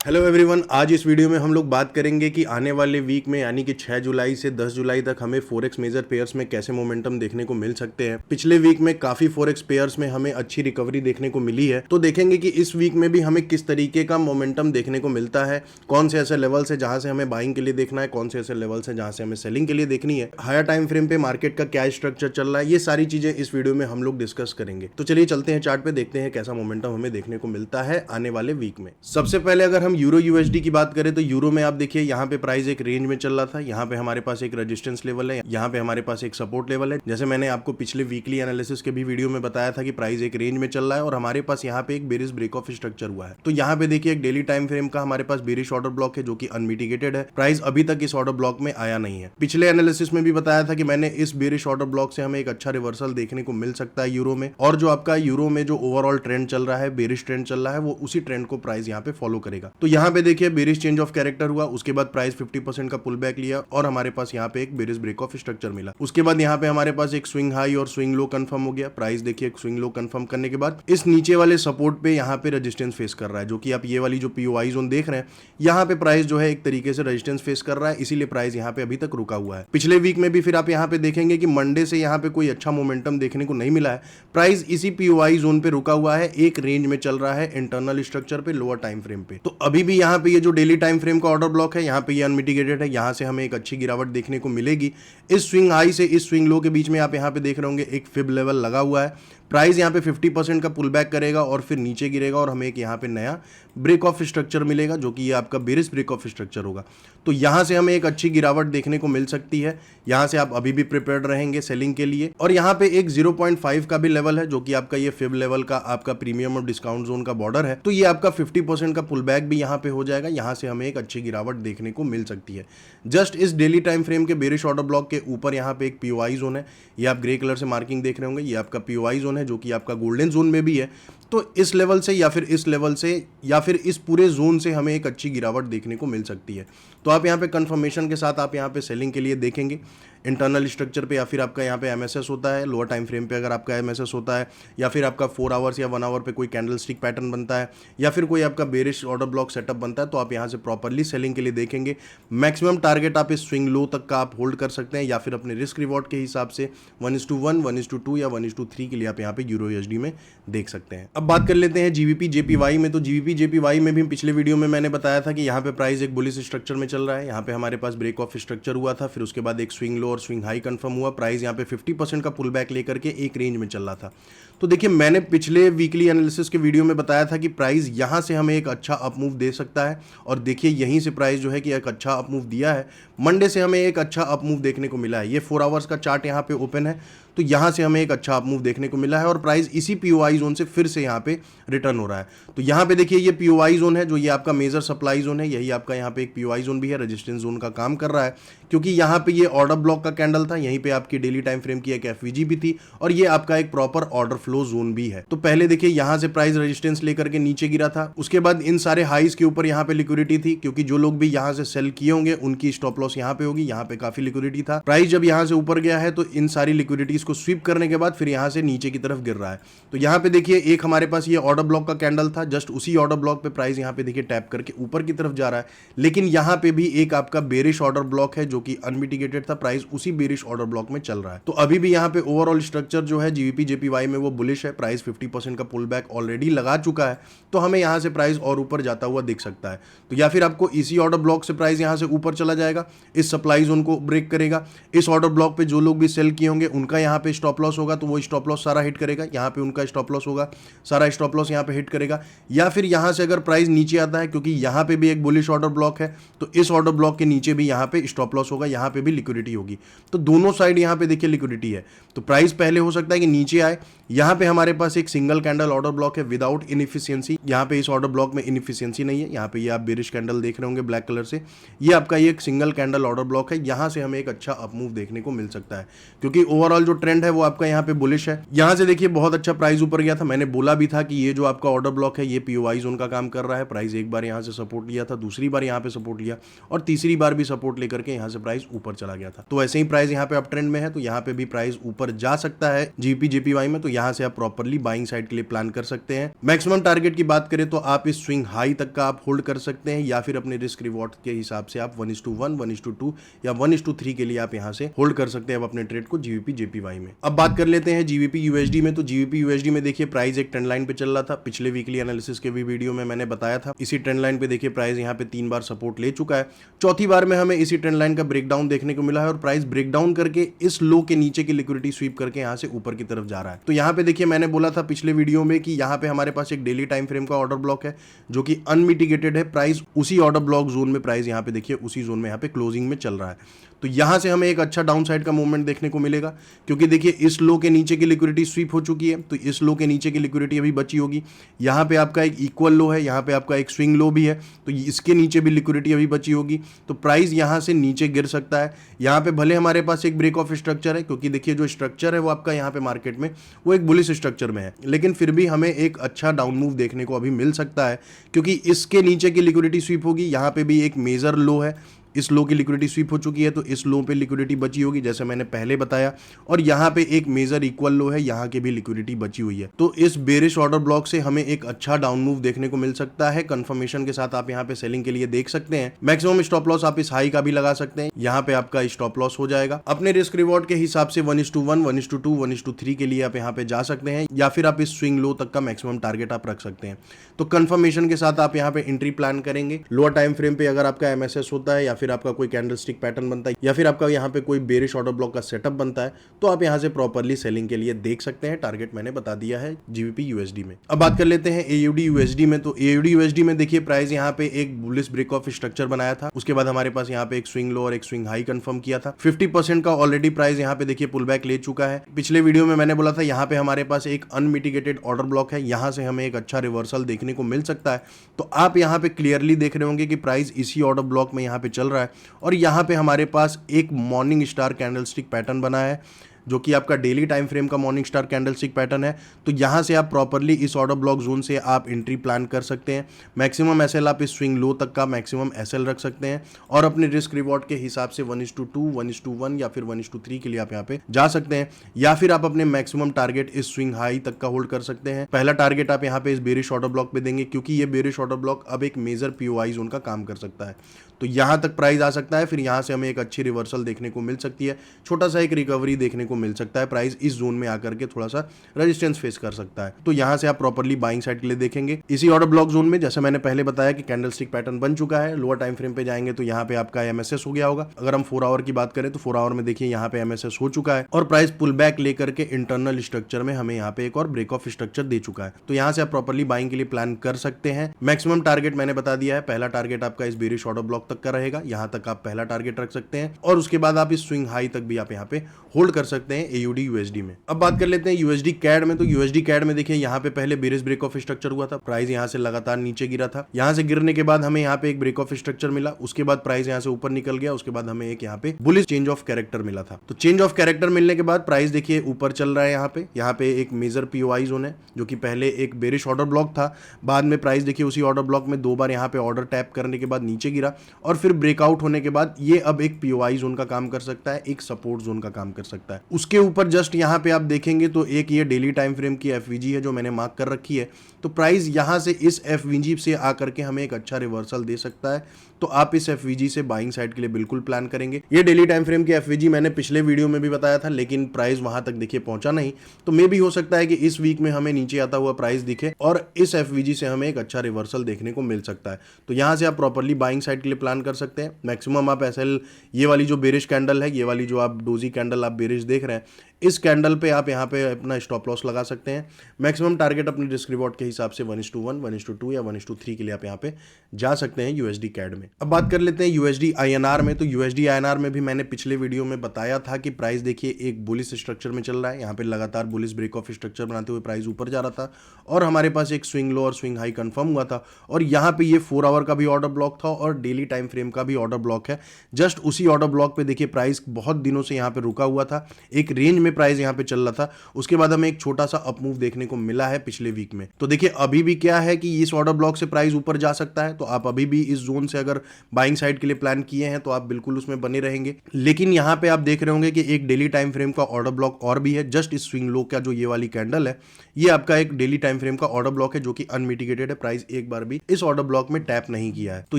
Hello everyone, आज इस video में हम लोग बात करेंगे कि आने वाले वीक में यानी कि 6 जुलाई से 10 जुलाई तक हमें फॉरेक्स मेजर पेयर्स में कैसे मोमेंटम देखने को मिल सकते हैं। पिछले वीक में काफी फॉरेक्स पेयर्स में हमें अच्छी रिकवरी देखने को मिली है, तो देखेंगे कि इस वीक में भी हमें किस तरीके का मोमेंटम देखने को मिलता है, कौन से ऐसे लेवल्स है जहां से हमें बाइंग के लिए देखना है, कौन से ऐसे लेवल्स है जहां से हमें सेलिंग के लिए देखनी है, हायर टाइम फ्रेम पे मार्केट का क्या स्ट्रक्चर चल रहा है। ये सारी चीजें इस वीडियो में हम लोग डिस्कस करेंगे। तो चलिए चलते हैं चार्ट पे, देखते हैं कैसा मोमेंटम हमें देखने को मिलता है आने वाले वीक में। सबसे पहले अगर हम यूरो यूएसडी की बात करें तो यूरो में आप देखिए यहाँ पे प्राइस एक रेंज में चल रहा था। यहाँ पे हमारे पास एक रेजिस्टेंस लेवल है, यहाँ पे हमारे पास एक सपोर्ट लेवल है। जैसे मैंने आपको पिछले वीकली एनालिसिस के भी वीडियो में बताया था कि प्राइस एक रेंज में चल रहा है और हमारे पास यहाँ पे एक बेरिश ब्रेक ऑफ स्ट्रक्चर हुआ है। तो यहाँ पे देखिए एक डेली टाइम फ्रेम का हमारे पास बेरिश ऑर्डर ब्लॉक है जो कि अनमिटिगेटेड है। प्राइस अभी तक इस ऑर्डर ब्लॉक में आया नहीं है। पिछले एनालिसिस में भी बताया था कि मैंने इस बेरिश ऑर्डर ब्लॉक से हमें एक अच्छा रिवर्सल देखने को मिल सकता है यूरो में, और जो आपका यूरो में जो ओवरऑल ट्रेंड चल रहा है, बेरिश ट्रेंड चल रहा है, वो उसी ट्रेंड को प्राइस यहाँ पे फॉलो करेगा। तो यहाँ पे देखिए बेरिश चेंज ऑफ कैरेक्टर हुआ, उसके बाद प्राइस 50% का पुल बैक लिया और हमारे पास यहाँ पे एक बेरिश ब्रेक ऑफ स्ट्रक्चर मिला। उसके बाद यहाँ पे हमारे पास एक स्विंग हाई और स्विंग लो कंफर्म हो गया। प्राइस देखिए स्विंग लो कंफर्म करने के बाद इस नीचे वाले सपोर्ट पे यहाँ पे रेजिस्टेंस फेस कर रहा है, जो कि आप ये वाली जो पीओआई जोन देख रहे हैं, यहाँ पे प्राइस जो है एक तरीके से रेजिस्टेंस फेस कर रहा है, इसीलिए प्राइस यहाँ पे अभी तक रुका हुआ है। पिछले वीक में भी फिर आप यहाँ पे देखेंगे कि मंडे से यहाँ पे कोई अच्छा मोमेंटम देखने को नहीं मिला है। प्राइस इसी पीओआई जोन पे रुका हुआ है, एक रेंज में चल रहा है इंटरनल स्ट्रक्चर पे, लोअर टाइम फ्रेम पे। तो अभी भी यहाँ पे ये जो डेली टाइम फ्रेम का ऑर्डर ब्लॉक है, यहाँ पे ये अनमिटिगेटेड है, यहाँ से हमें एक अच्छी गिरावट देखने को मिलेगी। इस स्विंग हाई से इस स्विंग लो के बीच में आप यहाँ पे देख रहे होंगे एक फिब लेवल लगा हुआ है। प्राइस यहाँ पे 50% का पुल बैक करेगा और फिर नीचे गिरेगा और हमें एक यहाँ पे नया ब्रेक ऑफ स्ट्रक्चर मिलेगा, जो कि ये आपका बेरिश ब्रेक ऑफ स्ट्रक्चर होगा। तो यहाँ से हमें एक अच्छी गिरावट देखने को मिल सकती है। यहाँ से आप अभी भी प्रिपेयर्ड रहेंगे सेलिंग के लिए। और यहाँ पे एक 0.5 का भी लेवल है, जो कि आपका ये फिब लेवल का आपका प्रीमियम और डिस्काउंट जोन का बॉर्डर है। तो ये आपका 50% का पुल बैक भी यहाँ पे हो जाएगा। यहाँ से हमें एक अच्छी गिरावट देखने को मिल सकती है। जस्ट इस डेली टाइम फ्रेम के बेरिश ऑर्डर ब्लॉक के ऊपर यहाँ पे एक पीओआई जोन है, ये आप ग्रे कलर से मार्किंग देख रहे होंगे, ये आपका पीओआई जोन है जो कि आपका गोल्डन जोन में भी है। तो इस लेवल से या फिर इस लेवल से या फिर इस पूरे जोन से हमें एक अच्छी गिरावट देखने को मिल सकती है। तो आप यहाँ पे कंफर्मेशन के साथ आप यहाँ पे सेलिंग के लिए देखेंगे इंटरनल स्ट्रक्चर पे, या फिर आपका यहाँ पे एमएसएस होता है लोअर टाइम फ्रेम पे, अगर आपका एमएसएस होता है, या फिर आपका 4 आवर्स या 1 आवर पे कोई कैंडल स्टिक पैटर्न बनता है, या फिर कोई आपका बेरिश ऑर्डर ब्लॉक सेटअप बनता है, तो आप यहाँ से प्रॉपरली सेलिंग के लिए देखेंगे। मैक्सिमम टारगेट आप इस स्विंग लो तक का आप होल्ड कर सकते हैं, या फिर अपने रिस्क रिवॉर्ड के हिसाब से 1:1, 1:2 या 1:3 के लिए आप यहाँ पे यूरो यूएसडी में देख सकते हैं। अब बात कर लेते हैं जीबीपी जेपीवाई में। तो जीबीपी जेपीवाई में भी पिछले वीडियो में मैंने बताया था कि यहाँ पे प्राइस एक बुलिश स्ट्रक्चर में चल रहा है। यहाँ पे हमारे पास ब्रेक ऑफ स्ट्रक्चर हुआ था, फिर उसके बाद एक स्विंग लो और स्विंग हाई कंफर्म हुआ। प्राइस यहाँ पे 50% का पुल बैक लेकर के एक रेंज में चल रहा था। तो देखिए मैंने पिछले वीकली एनालिसिस के वीडियो में बताया था कि प्राइस यहाँ से हमें एक अच्छा अप मूव दे सकता है, और देखिए यहीं से प्राइस जो है कि एक अच्छा अप मूव दिया है। मंडे से हमें एक अच्छा अप मूव देखने को मिला है। ये 4 आवर्स का चार्ट यहाँ पे ओपन है, तो यहाँ से हमें एक अच्छा अप मूव देखने को मिला है और प्राइस इसी पीओआई जोन से फिर से यहाँ पे रिटर्न हो रहा है। तो यहाँ पे देखिए ये पीओआई जोन है, जो ये आपका मेजर सप्लाई जोन है, यही आपका यहाँ पे एक पीओआई जोन भी है, रेजिस्टेंस जोन का काम कर रहा है, क्योंकि यहाँ पे ये ऑर्डर ब्लॉक का कैंडल था, यहीं पे आपकी डेली टाइम फ्रेम की एक एफवीजी भी थी, और ये आपका एक प्रॉपर ऑर्डर फ्लो जोन भी है। तो पहले देखिए यहाँ से प्राइस रेजिस्टेंस लेकर के नीचे गिरा था, उसके बाद इन सारे हाइज के ऊपर यहाँ पे लिक्विडिटी थी, क्योंकि जो लोग भी यहाँ से सेल किए होंगे उनकी स्टॉप लॉस यहाँ पे होगी। यहाँ पे काफी लिक्विडिटी था। प्राइस जब यहाँ से ऊपर गया है तो इन सारी लिक्विडिटीज को स्वीप करने के बाद फिर यहाँ से नीचे की तरफ गिर रहा है। तो यहाँ पे देखिए एक हमारे पास ये ऑर्डर ब्लॉक का कैंडल था, जस्ट उसी ऑर्डर ब्लॉक पे प्राइस यहाँ पे देखिए टैप करके ऊपर की तरफ जा रहा है, लेकिन यहाँ पे भी एक आपका बेरिश ऑर्डर ब्लॉक है जो कि अनमिटिगेटेड था। प्राइस उसी बेरिश ऑर्डर ब्लॉक में चल रहा है। तो अभी भी यहाँ पे ओवरऑल स्ट्रक्चर जो है जीबीपी जेपीवाई में वो बुलिश है। प्राइस 50% का पुल बैक ऑलरेडी लगा चुका है, तो हमें यहाँ से प्राइस और ऊपर जाता हुआ दिख सकता है। तो या फिर आपको इसी ऑर्डर ब्लॉक से प्राइस यहाँ से ऊपर चला जाएगा, इस सप्लाई जोन को ब्रेक करेगा, इस ऑर्डर ब्लॉक पे जो लोग भी सेल किए होंगे उनका यहाँ पे स्टॉप लॉस होगा, तो वो स्टॉप लॉस सारा हिट करेगा। यहाँ पे उनका स्टॉप लॉस होगा, सारा स्टॉप लॉस यहाँ पे हिट करेगा। या फिर यहाँ से अगर प्राइस नीचे आता है, क्योंकि यहाँ पे भी एक बुलिश ऑर्डर ब्लॉक है, तो इस ऑर्डर ब्लॉक के नीचे भी यहाँ पे स्टॉप लॉस होगा, यहाँ पे भी लिक्विडिटी होगी। तो दोनों साइड यहाँ पे देखिए लिक्विडिटी है। तो प्राइस पहले हो सकता है कि नीचे आए। यहाँ पे हमारे पास एक सिंगल कैंडल ऑर्डर ब्लॉक है विदाउट इनएफिशिएंसी। यहाँ पे इस ऑर्डर ब्लॉक में इनएफिशिएंसी नहीं है। यहाँ पे ये आप बेरिश कैंडल देख रहे होंगे ब्लैक कलर से, ये आपका ये एक सिंगल कैंडल ऑर्डर ब्लॉक है। यहाँ से हमें एक अच्छा अप मूव देखने को मिल सकता है, क्योंकि ओवरऑल जो ट्रेंड है वो आपका यहाँ पे बुलिश है। यहाँ से देखिए बहुत अच्छा प्राइस ऊपर गया था। मैंने बोला भी था कि ये जो आपका ऑर्डर ब्लॉक है ये पीओआई जोन का काम कर रहा है। प्राइस एक बार यहाँ से सपोर्ट लिया था, दूसरी बार यहाँ पे सपोर्ट लिया, और तीसरी बार भी सपोर्ट लेकर के यहाँ से प्राइस ऊपर चला गया था। तो ऐसे ही प्राइस यहाँ पे अप ट्रेंड में है, तो यहाँ पे भी प्राइस ऊपर जा सकता है जीपी जेपीवाई में, तो यहाँ से आप प्रॉपर्ली बाइंग साइड के लिए प्लान कर सकते हैं। मैक्सिमम टारगेट की बात करें तो आप इस स्विंग हाई तक का आप होल्ड कर सकते हैं, या फिर अपने रिस्क रिवॉर्ड के हिसाब से आप 1:1, 1:2 या 1:3 के लिए आप यहाँ से होल्ड कर सकते हैं अपने ट्रेड को जीवीपी जेपीवाई में। अब बात कर लेते हैं जीवीपी यूएसडी में। तो जीवीपी यूएसडी में देखिए प्राइस एक ट्रेंड लाइन पे चल रहा था, पिछले वीकली एनालिसिस के भी वीडियो में मैंने बताया था। इसी ट्रेंड लाइन पे देखिए प्राइस यहाँ पे 3 बार सपोर्ट ले चुका है, चौथी बार में हमें इसी ट्रेंड लाइन का ब्रेकडाउन देखने को मिला है और प्राइस ब्रेकडाउन करके इस लो के नीचे की लिक्विडिटी स्वीप करके यहाँ से ऊपर की तरफ जा रहा है। तो यहाँ पे देखिए मैंने बोला था पिछले वीडियो में कि यहाँ पे हमारे पास एक डेली टाइम फ्रेम का ऑर्डर ब्लॉक है जो कि अनमिटिगेटेड है, प्राइस उसी ऑर्डर ब्लॉक जोन में, प्राइस यहाँ पे देखिए उसी जोन में यहाँ पे क्लोजिंग में चल रहा है। तो यहां से हमें एक अच्छा डाउन साइड का मूवमेंट देखने को मिलेगा, क्योंकि देखिए इस लो के नीचे की लिक्विडिटी स्वीप हो चुकी है, तो इस लो के नीचे की लिक्विडिटी अभी बची होगी। यहाँ पे आपका एक इक्वल लो है, यहाँ पे आपका एक स्विंग लो भी है, तो इसके नीचे भी लिक्विडिटी अभी बची होगी, तो प्राइस यहाँ से नीचे गिर सकता है। यहाँ पे भले हमारे पास एक ब्रेक ऑफ स्ट्रक्चर है, क्योंकि देखिए जो स्ट्रक्चर है वो आपका यहाँ पे मार्केट में वो एक बुलिश स्ट्रक्चर में है, लेकिन फिर भी हमें एक अच्छा डाउन मूव देखने को अभी मिल सकता है, क्योंकि इसके नीचे की लिक्विडिटी स्वीप होगी। यहाँ पे भी एक मेजर लो है, इस लो की लिक्विडिटी स्वीप हो चुकी है, तो इस लो पे लिक्विडिटी बची होगी जैसे मैंने पहले बताया, और यहाँ पे एक मेजर इक्वल लो है, यहाँ के भी लिक्विडिटी बची हुई है। तो इस बेरिश ऑर्डर ब्लॉक से हमें एक अच्छा डाउन मूव देखने को मिल सकता है। कंफर्मेशन के साथ आप यहाँ पे सेलिंग के लिए देख सकते हैं। मैक्सिमम स्टॉप लॉस आप इस हाई का भी लगा सकते हैं, यहाँ पे आपका स्टॉप लॉस हो जाएगा। अपने रिस्क रिवॉर्ड के हिसाब से 1:1, 1:2, 1:3 के लिए आप यहाँ पे जा सकते हैं, या फिर आप इस स्विंग लो तक का मैक्सिमम टारगेट आप रख सकते हैं। तो कंफर्मेशन के साथ आप यहाँ पे एंट्री प्लान करेंगे। लोअर टाइम फ्रेम पे अगर आपका एमएसएस होता है, या फिर आपका कोई कैंडलस्टिक पैटर्न बनता है, या फिर आपका यहाँ पे कोई बेरिश ऑर्डर ब्लॉक का सेटअप बनता है, तो आप यहाँ से प्रॉपर्ली सेलिंग के लिए देख सकते हैं। टारगेट मैंने बता दिया है जीवीपी यूएसडी में। अब बात कर लेते हैं एयूडी यूएसडी में। तो एयूडी यूएसडी में देखिए प्राइस यहाँ पे एक बुलिश ब्रेक ऑफ स्ट्रक्चर बनाया था, उसके बाद हमारे पास यहाँ पे एक स्विंग लो और एक स्विंग हाई कंफर्म किया था। 50% का ऑलरेडी प्राइस यहाँ पे देखिए पुल बैक ले चुका है। पिछले वीडियो में मैंने बोला था यहाँ पे हमारे पास एक अनमिटिगेटेड ऑर्डर ब्लॉक है, यहाँ से हमें एक अच्छा रिवर्सल देखने को मिल सकता है। तो आप यहाँ पे क्लियरली देख रहे होंगे कि प्राइस इसी ऑर्डर ब्लॉक में यहाँ पे चल रहा है, और यहाँ पे हमारे पास एक मॉर्निंग स्टार कैंडलस्टिक पैटर्न बना है, जो कि आपका डेली टाइम फ्रेम का मॉर्निंग स्टार कैंडलस्टिक पैटर्न है। तो यहाँ से आप प्रॉपर्ली इस ऑर्डर ब्लॉक जोन से आप एंट्री प्लान कर सकते हैं। मैक्सिमम एसएल आप इस स्विंग लो तक का मैक्सिमम एसएल रख सकते हैं, और अपने रिस्क रिवॉर्ड के हिसाब से 1:2, 1:1 या फिर 1:3 के लिए आप यहाँ पे जा सकते हैं, या फिर आप अपने मैक्सिमम टारगेट इस स्विंग हाई तक का होल्ड कर सकते हैं। पहला टारगेट आप यहाँ पे इस बेरिश ऑर्डर ब्लॉक पे देंगे, क्योंकि ये बेरिश ऑर्डर ब्लॉक अब एक मेजर पीओआई जोन का काम कर सकता है। तो यहाँ तक प्राइस आ सकता है, फिर यहाँ से हमें एक अच्छी रिवर्सल देखने को मिल सकती है, छोटा सा एक रिकवरी देखने को मिल सकता है। प्राइस इस जोन में आकर के थोड़ा सा रेजिस्टेंस फेस कर सकता है, तो यहाँ से आप प्रॉपर्ली बाइंग साइड के लिए देखेंगे। इसी ऑर्डर ब्लॉक जोन में जैसे मैंने पहले बताया कि कैंडलस्टिक पैटर्न बन चुका है। लोअर टाइम फ्रेम पे जाएंगे तो यहाँ पे आपका एमएसएस हो गया होगा। अगर हम 4 आवर की बात करें तो 4 आवर में देखिए यहाँ पे एमएसएस हो चुका है, और प्राइस पुल बैक लेकर के इंटरनल स्ट्रक्चर में हमें यहाँ पे एक और ब्रेक ऑफ स्ट्रक्चर दे चुका है। तो यहाँ से आप प्रॉपर्ली बाइंग के लिए प्लान कर सकते हैं। मैक्सिमम टारगेट मैंने बता दिया है, पहला टारगेट आपका इस बेरिश ऑर्डर ब्लॉक तक का रहेगा, यहाँ तक आप पहला टारगेट रख सकते हैं, और उसके बाद आप इस स्विंग हाई तक भी आप यहाँ पे होल्ड कर सकते हैं एयूडी यूएसडी में। अब बात कर लेते हैं यूएसडी कैड में। तो यूएसडी कैड में देखिए यहाँ पे पहले बेरिश ब्रेक ऑफ स्ट्रक्चर हुआ था, प्राइस यहाँ से लगातार नीचे गिरा था। यहाँ से गिरने के बाद हमें यहाँ पे एक ब्रेक ऑफ स्ट्रक्चर मिला, उसके बाद प्राइस यहाँ से ऊपर निकल गया, उसके बाद हमें एक यहाँ पे बुलिश चेंज ऑफ कैरेक्टर मिला था। तो चेंज ऑफ कैरेक्टर मिलने के बाद प्राइस देखिए ऊपर चल रहा है। यहाँ पे एक मेजर पीओआई जोन है, जो कि पहले एक बेरिश ऑर्डर ब्लॉक था, बाद में प्राइस देखिए उसी ऑर्डर ब्लॉक में 2 बार यहाँ पे ऑर्डर टैप करने के बाद नीचे गिरा, और फिर ब्रेकआउट होने के बाद ये अब एक पीओआई जोन का काम कर सकता है, एक सपोर्ट जोन का काम कर सकता है। उसके ऊपर जस्ट यहाँ पे आप देखेंगे तो एक ये डेली टाइम फ्रेम की एफवीजी है जो मैंने मार्क कर रखी है। तो प्राइस यहाँ से इस एफवीजी से आकर के हमें एक अच्छा रिवर्सल दे सकता है, तो आप इस एफवीजी से बाइंग साइड के लिए बिल्कुल प्लान करेंगे। ये डेली टाइम फ्रेम की एफवीजी मैंने पिछले वीडियो में भी बताया था, लेकिन प्राइस वहां तक देखिए पहुंचा नहीं, तो मे भी हो सकता है कि इस वीक में हमें नीचे आता हुआ प्राइस दिखे और इस एफवीजी से हमें एक अच्छा रिवर्सल देखने को मिल सकता है। तो यहाँ से आप प्रॉपर्ली बाइंग साइड के लिए प्लान कर सकते हैं। मैक्सिमम आप एसएल, ये वाली जो बेरिश कैंडल है, ये वाली जो आप डोजी कैंडल आप बेरिश देख रहे हैं, इस कैंडल पे आप यहाँ पे अपना स्टॉप लॉस लगा सकते हैं। मैक्सिमम टारगेट अपने रिस्क रिवॉर्ड के हिसाब से 1:1, 1:2 या 1:3 के लिए आप यहाँ पे जा सकते हैं यूएसडी कैड में। अब बात कर लेते हैं यूएसडी आईएनआर में। तो यूएसडी आईएनआर में भी मैंने पिछले वीडियो में बताया था कि प्राइस देखिए एक बुलिश स्ट्रक्चर में चल रहा है। यहाँ पे लगातार बुलिश ब्रेक ऑफ स्ट्रक्चर बनाते हुए प्राइस ऊपर जा रहा था, और हमारे पास एक स्विंग लो और स्विंग हाई कंफर्म हुआ था, और यहाँ पे ये 4 आवर का भी ऑर्डर ब्लॉक था और डेली टाइम फ्रेम का भी ऑर्डर ब्लॉक है। जस्ट उसी ऑर्डर ब्लॉक पे देखिए प्राइस बहुत दिनों से यहाँ पे रुका हुआ था, एक रेंज में प्राइस यहाँ पे चल रहा था, उसके बाद हमें एक छोटा सा अप मूव देखने को मिला है पिछले वीक में। तो देखिए अभी भी क्या है कि इस ऑर्डर ब्लॉक से प्राइस ऊपर जा सकता है, तो आप अभी भी इस जोन से अगर बाइंग साइड के लिए प्लान किए हैं तो आप बिल्कुल उसमें बने रहेंगे। लेकिन यहाँ पे आप देख रहे होंगे कि एक डेली टाइम फ्रेम का ऑर्डर ब्लॉक और भी है। जस्ट इस स्विंग लो का जो ये वाली कैंडल है, ये आपका एक डेली टाइम फ्रेम का ऑर्डर ब्लॉक है जो कि अनमिटिगेटेड है, प्राइस एक बार भी इस ऑर्डर ब्लॉक में टैप नहीं किया है। तो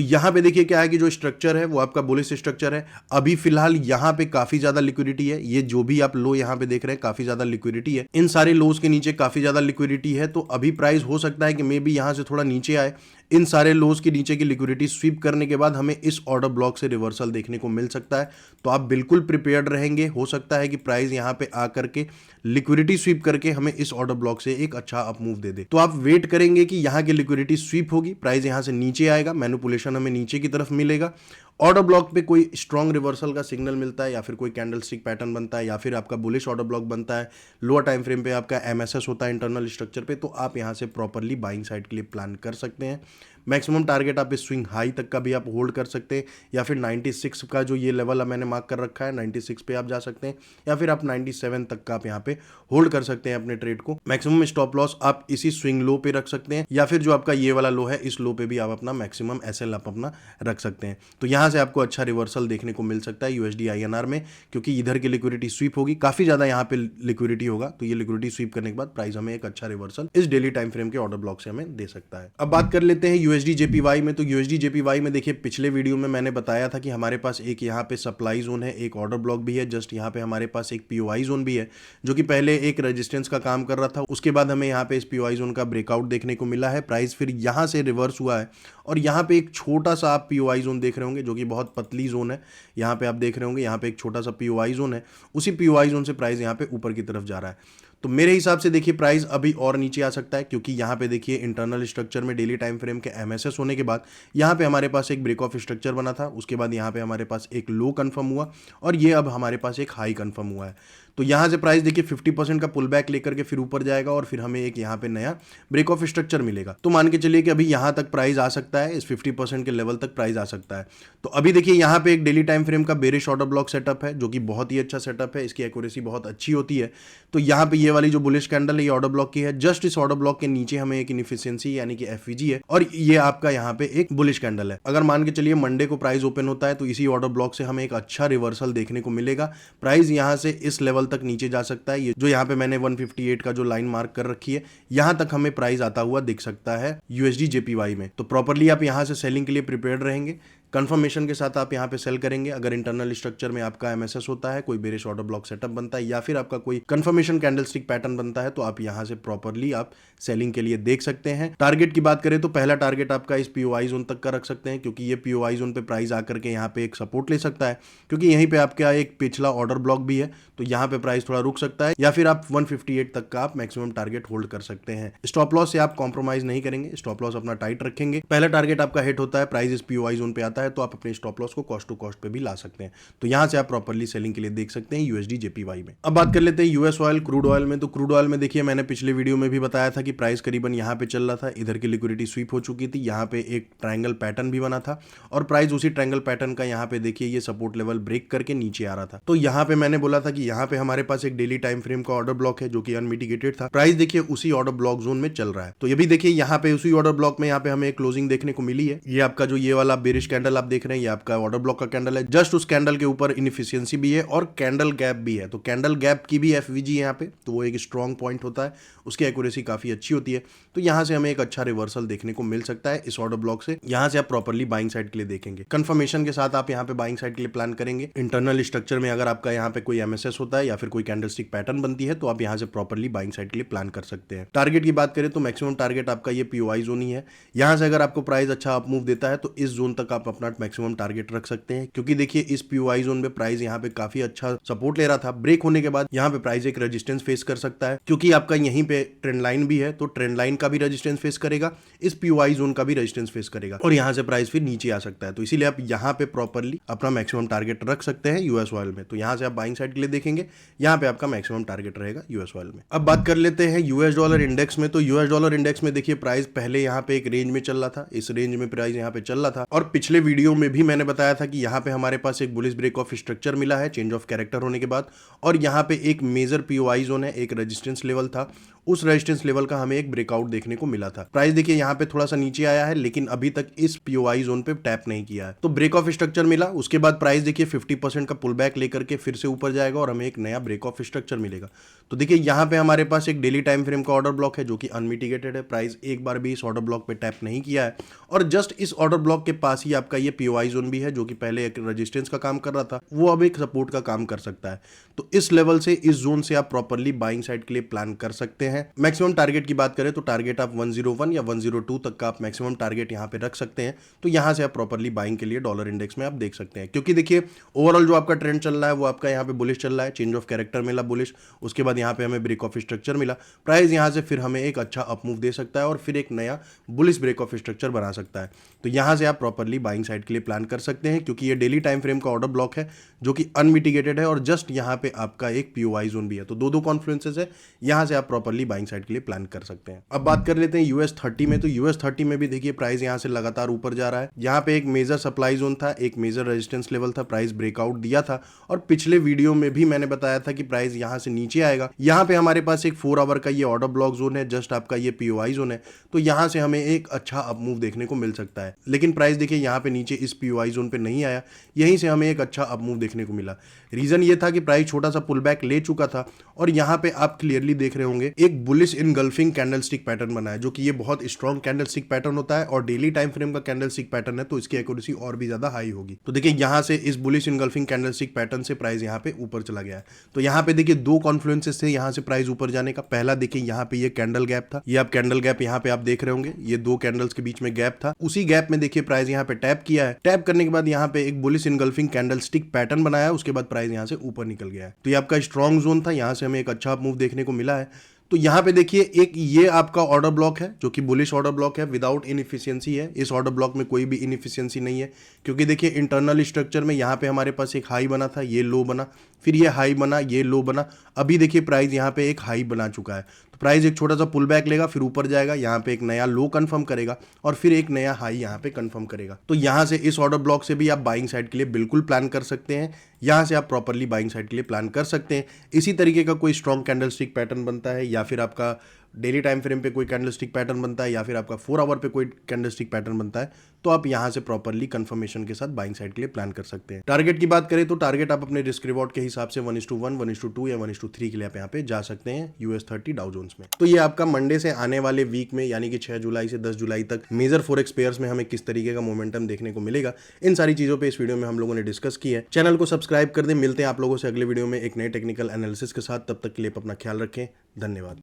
यहाँ पे देखिए क्या है कि जो स्ट्रक्चर है वो आपका बुलिश स्ट्रक्चर है। अभी फिलहाल यहाँ पे काफी ज्यादा लिक्विडिटी है, ये जो भी आप लो यहाँ पे देख रहे हैं काफी ज्यादा लिक्विडिटी है, इन सारे लोज के नीचे काफी ज्यादा लिक्विडिटी है। तो अभी प्राइस हो सकता है कि मे बी यहाँ से थोड़ा नीचे आए, इन सारे लोज के नीचे की लिक्विडिटी स्वीप करने के बाद हमें इस ऑर्डर ब्लॉक से रिवर्सल देखने को मिल सकता है। तो आप बिल्कुल प्रिपेयर्ड रहेंगे, हो सकता है कि प्राइस यहाँ पे आकर के लिक्विडिटी स्वीप करके हमें इस ऑर्डर ब्लॉक से एक अच्छा अप मूव दे दे। तो आप वेट करेंगे कि यहाँ की लिक्विडिटी स्वीप होगी, प्राइस यहाँ से नीचे आएगा, मैनिपुलेशन हमें नीचे की तरफ मिलेगा, ऑर्डर ब्लॉक पे कोई स्ट्रॉन्ग रिवर्सल का सिग्नल मिलता है या फिर कोई कैंडलस्टिक पैटर्न बनता है या फिर आपका बुलिश ऑर्डर ब्लॉक बनता है, लोअर टाइम फ्रेम पे आपका एमएसएस होता है इंटरनल स्ट्रक्चर पे, तो आप यहाँ से प्रॉपरली बाइंग साइड के लिए प्लान कर सकते हैं। मैक्सिमम टारगेट आप इस स्विंग हाई तक का भी आप होल्ड कर सकते हैं, या फिर 96 का जो ये लेवल मैंने मार्क कर रखा है 96 पे आप जा सकते हैं, या फिर आप 97 तक का आप यहाँ पे होल्ड कर सकते हैं अपने ट्रेड को। मैक्सिमम स्टॉप लॉस आप इसी स्विंग लो पे रख सकते हैं, या फिर जो आपका ये वाला लो है इस लो पे भी आप अपना मैक्सिमम एसएल आप अपना रख सकते हैं। तो यहाँ से आपको अच्छा रिवर्सल देखने को मिल सकता है यूएसडी आईएनआर में, क्योंकि इधर की लिक्विडिटी स्वीप होगी, काफी ज्यादा यहाँ पे लिक्विडिटी होगा, तो ये लिक्विडिटी स्वीप करने के बाद प्राइस हमें एक अच्छा रिवर्सल इस डेली टाइम फ्रेम के ऑर्डर ब्लॉक से हमें दे सकता है। अब बात कर लेते हैं यूएसडी जेपीवाई में। तो यूएसडी जेपीवाई में देखिए पिछले वीडियो में मैंने बताया था कि हमारे पास एक यहाँ पे सप्लाई जोन है, एक ऑर्डर ब्लॉक भी है, जस्ट यहाँ पे हमारे पास एक पीओआई जोन भी है जो कि पहले एक रेजिस्टेंस का काम कर रहा था, उसके बाद हमें यहाँ पे इस पीओआई जोन का ब्रेकआउट देखने को मिला है, प्राइस फिर यहाँ से रिवर्स हुआ है और यहाँ पे एक छोटा सा आप पीओआई जोन देख रहे होंगे जो कि बहुत पतली जोन है, यहाँ पे आप देख रहे होंगे यहाँ पे एक छोटा सा पीओआई जोन है, उसी पीओआई जोन से प्राइस यहाँ पे ऊपर की तरफ जा रहा है। तो मेरे हिसाब से देखिए प्राइस अभी और नीचे आ सकता है, क्योंकि यहाँ पे देखिए इंटरनल स्ट्रक्चर में डेली टाइम फ्रेम के एमएसएस होने के बाद यहाँ पे हमारे पास एक ब्रेक ऑफ स्ट्रक्चर बना था, उसके बाद यहाँ पे हमारे पास एक लो कंफर्म हुआ और ये अब हमारे पास एक हाई कंफर्म हुआ है। तो यहाँ से प्राइस देखिए 50% का पुल बैक लेकर के फिर ऊपर जाएगा और फिर हमें एक यहाँ पे नया ब्रेक ऑफ स्ट्रक्चर मिलेगा। तो मान के चलिए कि अभी यहाँ तक प्राइस आ सकता है, इस 50% के लेवल तक प्राइस आ सकता है। तो अभी देखिए यहाँ पे एक डेली टाइम फ्रेम का बेरिश ऑर्डर ब्लॉक सेटअप है जो कि बहुत ही अच्छा सेटअप है, इसकी एक्यूरेसी बहुत अच्छी होती है। तो यहाँ पे ये वाली जो बुलिश कैंडल है ये ऑर्डर ब्लॉक की है, जस्ट इस ऑर्डर ब्लॉक के नीचे हमें एक इनएफिशिएंसी यानी कि एफवीजी है और ये आपका यहाँ पे एक बुलिश कैंडल है। अगर मान के चलिए मंडे को प्राइस ओपन होता है तो इसी ऑर्डर ब्लॉक से हमें एक अच्छा रिवर्सल देखने को मिलेगा, प्राइस यहाँ से इस लेवल तक नीचे जा सकता है, ये जो यहाँ पे मैंने 158 का जो लाइन मार्क कर रखी है यहाँ तक हमें प्राइस आता हुआ दिख सकता है यूएसडी जेपीवाई में। तो प्रॉपर्ली आप यहाँ से सेलिंग के लिए प्रिपेयर्ड रहेंगे, कंफर्मेशन के साथ आप यहाँ पे सेल करेंगे। अगर इंटरनल स्ट्रक्चर में आपका एमएसएस होता है, कोई बेरिश ऑर्डर ब्लॉक सेटअप बनता है या फिर आपका कोई कंफर्मेशन कैंडलस्टिक पैटर्न बनता है तो आप यहाँ से प्रॉपर्ली आप सेलिंग के लिए देख सकते हैं। टारगेट की बात करें तो पहला टारगेट आपका इस पीओआई जोन तक का रख सकते हैं, क्योंकि ये पीओआई जोन पे प्राइस आकर के यहाँ पे एक सपोर्ट ले सकता है, क्योंकि यहीं पे आपका एक पिछला ऑर्डर ब्लॉक भी है, तो यहाँ पे प्राइस थोड़ा रुक सकता है, या फिर आप 158 तक का आप मैक्सिमम टारगेट होल्ड कर सकते हैं। स्टॉप लॉस से आप कॉम्प्रोमाइज नहीं करेंगे, स्टॉप लॉस अपना टाइट रखेंगे। पहला टारगेट आपका हिट होता है, प्राइस इस पीओआई जोन पे आता है तो आप अपने स्टॉप लॉस को कॉस्ट टू कॉस्ट पे भी ला सकते हैं। तो यहां से आप प्रॉपर्ली सेलिंग के लिए देख सकते हैं यूएसडी जेपीवाई में। अब बात कर लेते हैं यूएस ऑयल क्रूड ऑयल में। तो क्रूड ऑयल में देखिए मैंने पिछले वीडियो में भी बताया था कि प्राइस करीबन यहाँ पे चल रहा था, इधर की लिक्विडिटी स्वीप हो चुकी थी, यहाँ पे एक ट्रायंगल पैटर्न भी बना था और प्राइस उसी ट्रायंगल पैटर्न का यहाँ पे देखिए ये सपोर्ट लेवल ब्रेक करके नीचे आ रहा था। तो यहाँ पे मैंने बोला था कि यहाँ पे हमारे पास एक डेली टाइम फ्रेम का ऑर्डर ब्लॉक है जो कि अनमिटिगेटेड था, प्राइस देखिए उसी ऑर्डर ब्लॉक जोन में चल रहा है। तो ये भी देखिए यहाँ पे उसी ऑर्डर ब्लॉक में यहाँ पे हमें क्लोजिंग देखने को मिली है। ये आपका जो ये वाला बेरिश कैंडल आप देख रहे हैं ये आपका ऑर्डर ब्लॉक का कैंडल है, जस्ट उस कैंडल के ऊपर इनएफिशिएंसी भी है और कैंडल गैप भी है। तो कैंडल गैप की भी एफवीजी यहाँ पे, तो वो एक स्ट्रॉन्ग पॉइंट होता है, उसकी एक्यूरेसी काफी अच्छी होती है। तो यहाँ से हमें एक अच्छा रिवर्सल देखने को मिल सकता है इस ऑर्डर ब्लॉक से। यहाँ से आप प्रॉपर्ली बाइंग साइड के लिए देखेंगे, कंफर्मेशन के साथ आप यहाँ पे बाइंग साइड के लिए प्लान करेंगे। इंटरनल स्ट्रक्चर में अगर आपका यहाँ पे कोई एमएसएस होता है या फिर कोई कैंडलस्टिक पैटर्न बनती है तो आप यहाँ से प्रॉपर्ली बाइंग साइड के लिए प्लान कर सकते हैं। टारगेट की बात करें तो मैक्सिमम टारगेट आपका ये पीओआई जोन ही है। यहाँ से अगर आपको प्राइस अच्छा अप मूव देता है तो इस जोन तक आप अपना मैक्सिमम टारगेट रख सकते हैं, क्योंकि देखिए इस पीओआई जोन में प्राइस यहाँ पे काफी अच्छा सपोर्ट ले रहा था। ब्रेक होने के बाद यहाँ पे प्राइस एक रेजिस्टेंस फेस कर सकता है, क्योंकि आपका यहीं पे ट्रेंड लाइन भी है, तो ट्रेंड लाइन का भी रेजिस्टेंस फेस करेगा, इस पीओआई जोन का भी रेजिस्टेंस फेस करेगा और यहाँ से प्राइस फिर नीचे आ सकता है। तो इसीलिए आप यहाँ पे प्रॉपर्ली अपना मैक्सिमम टारगेट रख सकते हैं यूएस ऑयल में। तो यहाँ से आप बाइंग साइड के लिए देखेंगे, यहाँ पे आपका मैक्सिमम टारगेट रहेगा यूएस ऑयल में। अब बात कर लेते हैं यूएस डॉलर इंडेक्स में। तो यूएस डॉलर इंडेक्स में देखिए प्राइस पहले यहाँ पे एक रेंज में चल रहा था, इस रेंज में प्राइस यहाँ पे चल रहा था और पिछले वीडियो में भी मैंने बताया था कि यहाँ पे हमारे पास एक बुलिश ब्रेक ऑफ स्ट्रक्चर मिला है चेंज ऑफ कैरेक्टर होने के बाद, और यहाँ पे एक मेजर पीओआई जोन है, एक रेजिस्टेंस लेवल था, उस रेजिस्टेंस लेवल का हमें एक ब्रेकआउट देखने को मिला था। प्राइस देखिए यहाँ पे थोड़ा सा नीचे आया है, लेकिन अभी तक इस पीओआई जोन पे टैप नहीं किया है। तो ब्रेक ऑफ स्ट्रक्चर मिला, उसके बाद प्राइस देखिए 50% का पुल बैक लेकर के फिर से ऊपर जाएगा और हमें एक नया ब्रेक ऑफ स्ट्रक्चर मिलेगा। तो देखिए यहाँ पे हमारे पास एक डेली टाइम फ्रेम का ऑर्डर ब्लॉक है जो कि अनमिटिगेटेड है। प्राइस एक बार भी इस ऑर्डर ब्लॉक पे टैप नहीं किया है, और जस्ट इस ऑर्डर ब्लॉक के पास ही आपका ये पीओआई जोन भी है जो कि पहले एक रेजिस्टेंस का काम कर रहा था, वो अब एक सपोर्ट का काम कर सकता है। तो इस लेवल से, इस जोन से आप प्रॉपरली बाइंग साइड के लिए प्लान कर सकते हैं। मैक्सिमम टारगेट की बात करें तो टारगेट आप 101 या 102 तक का आप मैक्सिमम टारगेट यहाँ पे रख सकते हैं। तो यहाँ से आप प्रॉपरली बाइंग के लिए डॉलर इंडेक्स में आप देख सकते हैं, क्योंकि देखिए ओवरऑल जो आपका ट्रेंड चल रहा है वो आपका यहाँ पे बुलिश चल रहा है। चेंज ऑफ कैरेक्टर मिला बुलिश, उसके बाद यहाँ पे हमें ब्रेक ऑफ स्ट्रक्चर मिला। प्राइस यहाँ से फिर हमें एक अच्छा अप मूव दे सकता है और फिर एक नया बुलिश ब्रेक ऑफ स्ट्रक्चर बना सकता है। तो यहाँ से आप प्रॉपरली बाइंग साइड के लिए प्लान कर सकते हैं, क्योंकि ये डेली टाइम फ्रेम का ऑर्डर ब्लॉक है जो कि अनमिटिगेटेड है, और जस्ट यहाँ पे आपका एक पीओआई जोन भी है। तो दो कॉन्फ्लुएंसेस है, यहाँ से आप प्रॉपरली बाइंग साइड के लिए प्लान कर सकते हैं। अब बात कर लेते हैं यूएस 30 में। तो यूएस 30 में भी देखिए प्राइस यहाँ से लगातार ऊपर जा रहा है। यहाँ पे एक मेजर सप्लाई जोन था, एक मेजर रेजिस्टेंस लेवल था, प्राइस ब्रेकआउट दिया था, और पिछले वीडियो में भी मैंने बताया था कि प्राइस यहाँ से नीचे आएगा। यहाँ पे हमारे पास एक 4 आवर का ये ऑर्डर ब्लॉक जोन है, जस्ट आपका ये पीओआई जोन है। तो यहाँ से हमें एक अच्छा अप मूव देखने को मिल सकता है, लेकिन प्राइस देखिए यहाँ पे नीचे इस पीओआई जोन पे नहीं आया, यहीं से हमें एक अच्छा अप मूव देखने को मिला। रीजन ये था कि प्राइस छोटा सा पुल बैक ले चुका था, और यहाँ पे आप क्लियरली देख रहे होंगे एक बुलिश इनगल्फिंग कैंडलस्टिक पैटर्न बना है, जो कि ये बहुत स्ट्रॉन्ग कैंडलस्टिक पैटर्न होता है, और डेली टाइम फ्रेम का कैंडलस्टिक पैटर्न है, तो इसकी एक्यूरेसी और भी ज्यादा हाई होगी। तो देखिए यहाँ से इस बुलिश इनगल्फिंग कैंडलस्टिक पैटर्न से प्राइस यहाँ पे ऊपर चला गया है। तो यहाँ पे देखिए दो कॉन्फ्लुएंसेस थे यहाँ से प्राइस ऊपर जाने का। पहला देखिए यहाँ पे ये कैंडल गैप था, ये आप कैंडल गैप यहाँ पे आप देख रहे होंगे, ये दो कैंडल्स के बीच में गैप था। उसी गैप में देखिए प्राइस यहाँ पे टैप किया है, टैप करने के बाद यहाँ पे एक बुलिश इनगल्फिंग कैंडलस्टिक पैटर्न बनाया, उसके बाद प्राइस यहाँ से ऊपर निकल गया है। तो ये आपका स्ट्रॉन्ग जोन था, यहाँ से हमें एक अच्छा मूव देखने को मिला है। तो यहाँ पे देखिए एक ये आपका ऑर्डर ब्लॉक है जो कि बुलिश ऑर्डर ब्लॉक है, विदाउट इनएफिशिएंसी है। इस ऑर्डर ब्लॉक में कोई भी इनएफिशिएंसी नहीं है, क्योंकि देखिए इंटरनल स्ट्रक्चर में यहाँ पे हमारे पास एक हाई बना था, ये लो बना, फिर ये हाई बना, ये लो बना, अभी देखिए प्राइस यहाँ पे एक हाई बना चुका है। तो प्राइस एक छोटा सा पुल बैक लेगा, फिर ऊपर जाएगा, यहाँ पे एक नया लो कंफर्म करेगा, और फिर एक नया हाई यहाँ पे कंफर्म करेगा। तो यहाँ से इस ऑर्डर ब्लॉक से भी आप बाइंग साइड के लिए बिल्कुल प्लान कर सकते हैं, यहाँ से आप प्रॉपरली बाइंग साइड के लिए प्लान कर सकते हैं। इसी तरीके का कोई स्ट्रॉन्ग कैंडलस्टिक पैटर्न बनता है, या फिर आपका डेली टाइम फ्रेम पे कोई कैंडलस्टिक पैटर्न बनता है, या फिर आपका 4 आवर पे कोई कैंडलस्टिक पैटर्न बनता है, तो आप यहाँ से प्रॉपरली कंफर्मेशन के साथ बाइंग साइड के लिए प्लान कर सकते हैं। टारगेट की बात करें तो टारगेट आप अपने रिस्क रिवॉर्ड के हिसाब से 1:1, 1:2 या 1:3 के लिए आप यहाँ पे जा सकते हैं यूएस 30 डाउ जोन्स में। तो ये आपका मंडे से आने वाले वीक में, यानी कि 6 जुलाई से 10 जुलाई तक मेजर फॉरेक्स पेयर्स में हमें किस तरीके का मोमेंटम देखने को मिलेगा, इन सारी चीजों पे इस वीडियो में हम लोगों ने डिस्कस की है। चैनल को सब्सक्राइब कर दें। मिलते हैं आप लोगों से अगले वीडियो में एक नए टेक्निकल एनालिसिस के साथ। तब तक के लिए अपना ख्याल रखें। धन्यवाद।